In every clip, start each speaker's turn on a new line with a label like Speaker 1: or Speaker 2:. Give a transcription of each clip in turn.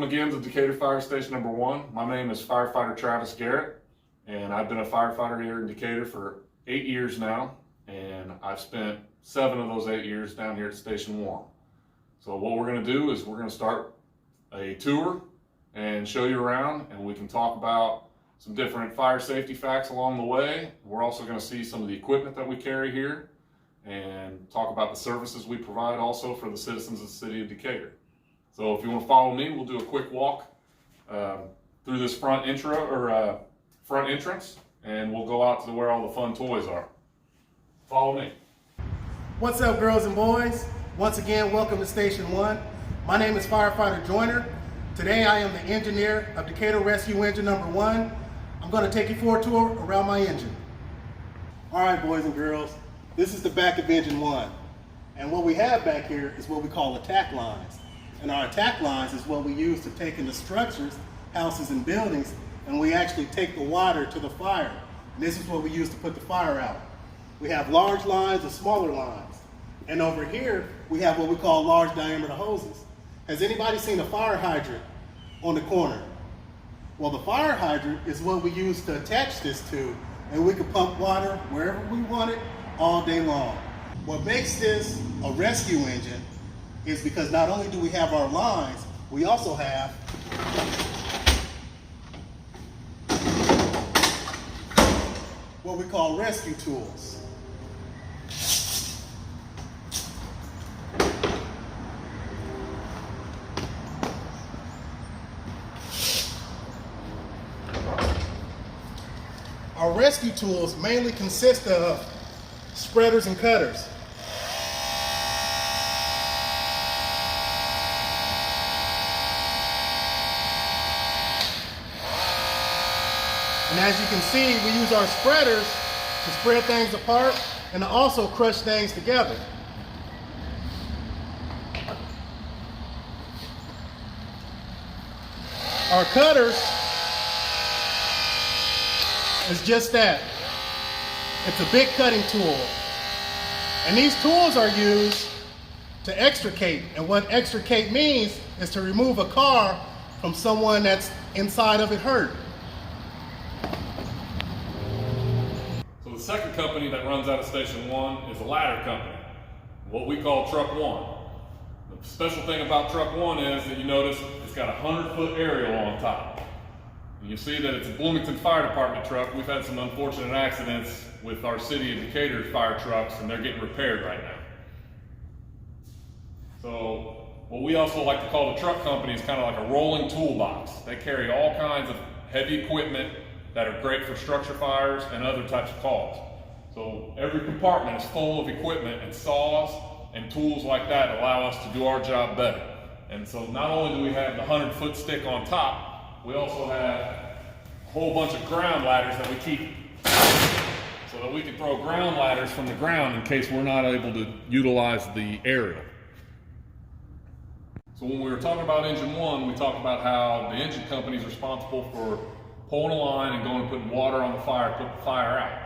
Speaker 1: again to Decatur Fire Station number 1. My name is Firefighter Travis Garrett, and I've been a firefighter here in Decatur for 8 years now, and I've spent 7 of those 8 years down here at Station 1. So what we're going to do is we're going to start a tour and show you around, and we can talk about some different fire safety facts along the way. We're also going to see some of the equipment that we carry here and talk about the services we provide also for the citizens of the city of Decatur. So if you want to follow me, we'll do a quick walk through this front entrance, and we'll go out to where all the fun toys are. Follow me.
Speaker 2: What's up, girls and boys? Once again, welcome to Station 1. My name is Firefighter Joyner. Today I am the engineer of Decatur Rescue Engine number 1. I'm going to take you for a tour around my engine. All right, boys and girls, this is the back of Engine 1. And what we have back here is what we call attack lines. And our attack lines is what we use to take into structures, houses, and buildings, and we actually take the water to the fire. And this is what we use to put the fire out. We have large lines and smaller lines. And over here, we have what we call large diameter hoses. Has anybody seen a fire hydrant on the corner? Well, the fire hydrant is what we use to attach this to, and we can pump water wherever we want it all day long. What makes this a rescue engine is because not only do we have our lines, we also have what we call rescue tools. Our rescue tools mainly consist of spreaders and cutters. And as you can see, we use our spreaders to spread things apart and to also crush things together. Our cutters is just that. It's a big cutting tool. And these tools are used to extricate. And what extricate means is to remove a car from someone that's inside of it hurt.
Speaker 1: So the second company that runs out of Station 1 is a ladder company, what we call Truck 1. The special thing about Truck 1 is that you notice it's got a 100-foot aerial on top. And you see that it's a Bloomington Fire Department truck. We've had some unfortunate accidents with our city of Decatur fire trucks, and they're getting repaired right now. So what we also like to call the truck company is kind of like a rolling toolbox. They carry all kinds of heavy equipment that are great for structure fires and other types of calls. So every compartment is full of equipment and saws and tools like that allow us to do our job better. And so not only do we have the 100-foot stick on top, we also have a whole bunch of ground ladders that we keep so that we can throw ground ladders from the ground in case we're not able to utilize the aerial. So when we were talking about Engine 1, we talked about how the engine company is responsible for pulling a line and going and putting water on the fire, put the fire out.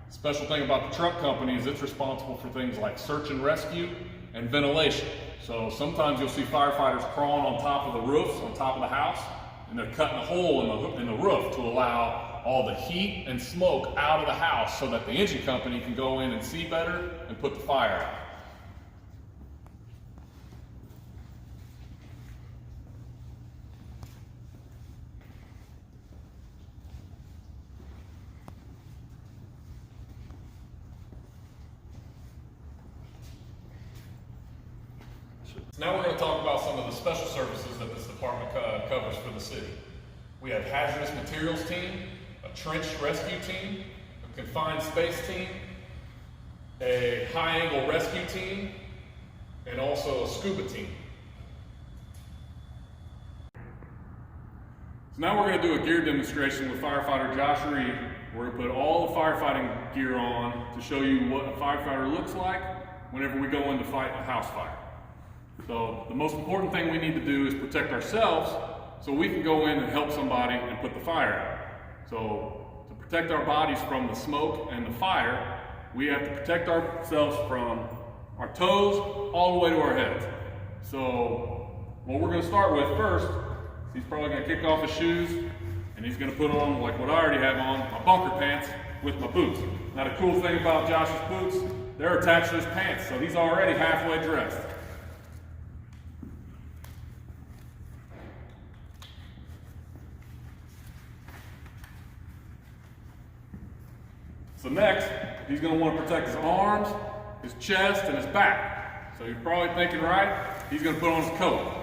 Speaker 1: The special thing about the truck company is it's responsible for things like search and rescue and ventilation. So sometimes you'll see firefighters crawling on top of the roofs, on top of the house, and they're cutting a hole in the roof to allow all the heat and smoke out of the house so that the engine company can go in and see better and put the fire out. Now we're going to talk about some of the special services that this department covers for the city. We have hazardous materials team, a trench rescue team, a confined space team, a high angle rescue team, and also a scuba team. So now we're going to do a gear demonstration with firefighter Josh Reed. We're going to put all the firefighting gear on to show you what a firefighter looks like whenever we go in to fight a house fire. So the most important thing we need to do is protect ourselves so we can go in and help somebody and put the fire out. So to protect our bodies from the smoke and the fire, we have to protect ourselves from our toes all the way to our heads. So what we're going to start with first
Speaker 3: he's probably gonna kick off his shoes and he's gonna put on, like what I already have on, my bunker pants with my boots. Now the cool thing about Josh's boots, they're attached to his pants, so he's already halfway dressed. So next, he's going to want to protect his arms, his chest, and his back. So you're probably thinking right, he's going to put on his coat.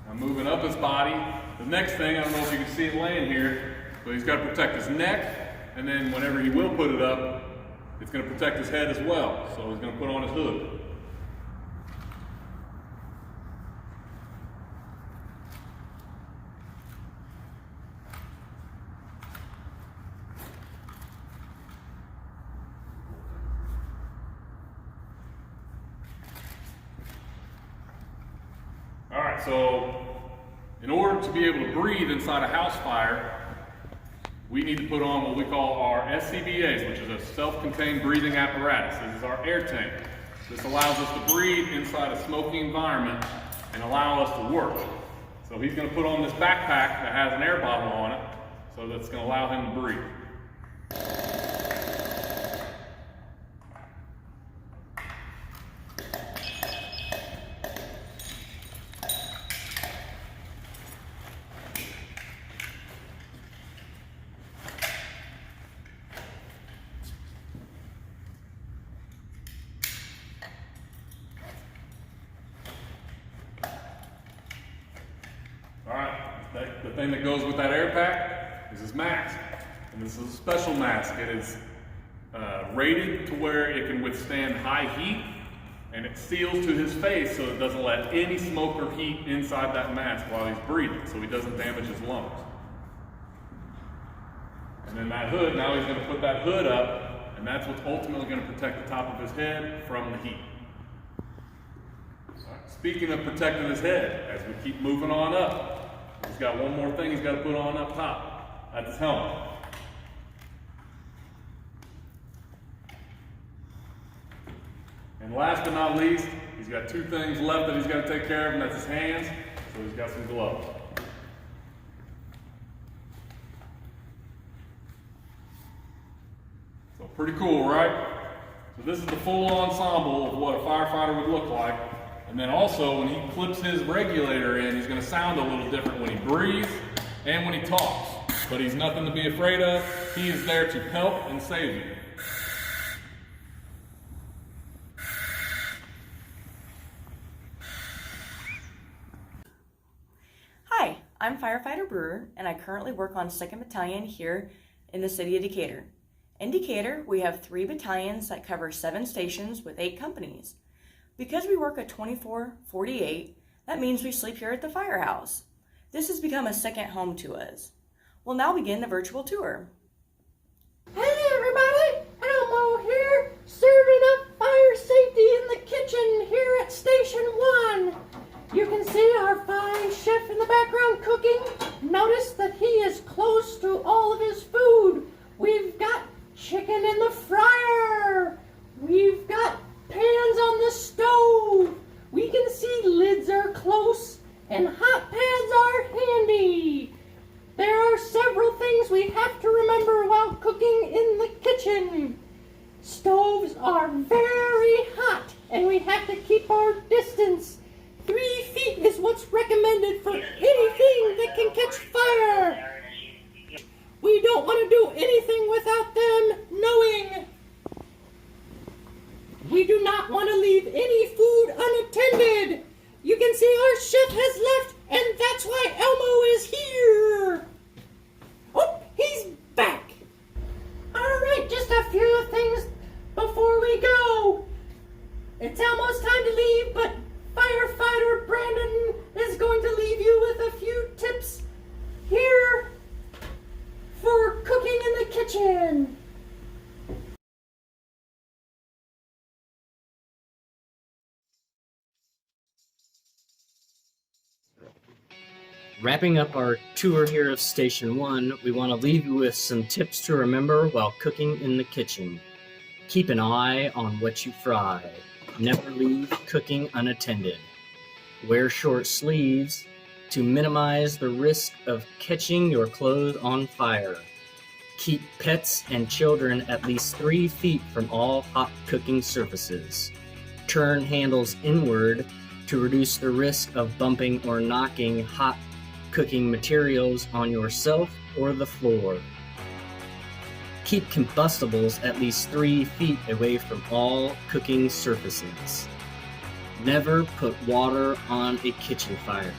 Speaker 3: Now moving up his body, the next thing, I don't know if you can see it laying here, but he's got to protect his neck, and then whenever he will put it up, it's going to protect his head as well. So he's going to put on his hood. Alright, so in order to be able to breathe inside a house fire, we need to put on what we call our SCBAs, which is a self-contained breathing apparatus. This is our air tank. This allows us to breathe inside a smoky environment and allow us to work. So he's going to put on this backpack that has an air bottle on it, so that's going to allow him to breathe. Alright, the thing that goes with that air pack is his mask. And this is a special mask. It is rated to where it can withstand high heat, and it seals to his face so it doesn't let any smoke or heat inside that mask while he's breathing, so he doesn't damage his lungs. And then that hood, now he's going to put that hood up, and that's what's ultimately going to protect the top of his head from the heat. Speaking of protecting his head, as we keep moving on up, he's got one more thing he's got to put on up top. That's his helmet. And last but not least, he's got two things left that he's got to take care of, and that's his hands. So he's got some gloves. So pretty cool, right? So this is the full ensemble of what a firefighter would look like. And then also, when he clips his regulator in, he's going to sound a little different when he breathes and when he talks. But he's nothing to be afraid of. He is there to help and save you.
Speaker 4: Hi, I'm Firefighter Brewer, and I currently work on 2nd Battalion here in the city of Decatur. In Decatur, we have 3 battalions that cover 7 stations with 8 companies. Because we work a 24/48, that means we sleep here at the firehouse. This has become a second home to us. We'll now begin the virtual tour.
Speaker 5: Hey everybody, Elmo here, serving up fire safety in the kitchen here at Station 1. You can see our fine chef in the background cooking. Notice that he is close to all of his food. We've got chicken in the fryer. We've got pans on the stove. We can see lids are close and hot pans are handy. There are several things we have to remember while cooking in the kitchen. Stoves are very hot and we have to keep our distance. 3 feet is what's recommended for anything that can catch fire. We don't want to do anything without them knowing. We do not want to leave any food unattended. You can see our chef has left, and that's why Elmo is here. Oh, he's back. All right, just a few things before we go. It's almost time to leave, but Firefighter Brandon is going to leave you with a few tips here for cooking in the kitchen.
Speaker 6: Wrapping up our tour here of Station 1, we want to leave you with some tips to remember while cooking in the kitchen. Keep an eye on what you fry. Never leave cooking unattended. Wear short sleeves to minimize the risk of catching your clothes on fire. Keep pets and children at least 3 feet from all hot cooking surfaces. Turn handles inward to reduce the risk of bumping or knocking hot cooking materials on yourself or the floor. Keep combustibles at least 3 feet away from all cooking surfaces. Never put water on a kitchen fire.